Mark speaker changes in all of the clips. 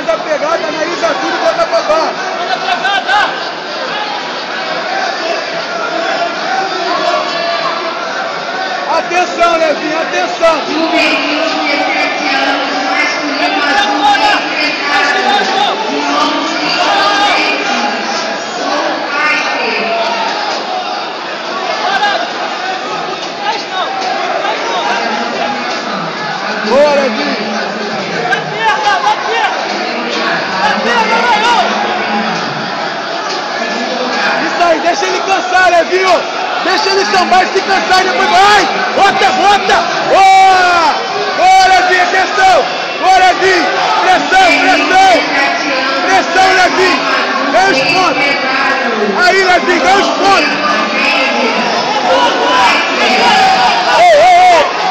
Speaker 1: faz a pegada, analisa tudo e bota pra baixo. Atenção, Levinho, atenção.
Speaker 2: Juvenil de 17 anos, masculino adulto decretado.
Speaker 1: Boa, Levinho. Isso aí, deixa ele cansar, Levinho. Deixa ele sambar e se cansar e depois vai. Bota. Boa. Boa, Levinho, atenção. Boa, Levinho. Pressão, Levinho. Ganha os pontos. Aí, Levinho, ganha os pontos.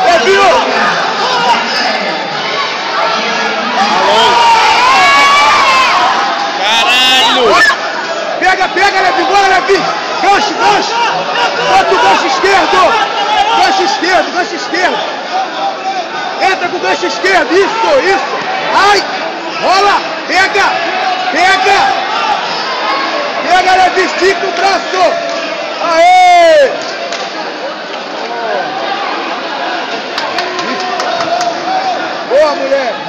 Speaker 1: Levinho. Pega, Levinho, bora, Levinho! Gancho! Bota o gancho esquerdo! Gancho esquerdo! Entra com o gancho esquerdo, isso! Ai! Rola! Pega, Levinho, estica o braço! Aê! Boa, mulher!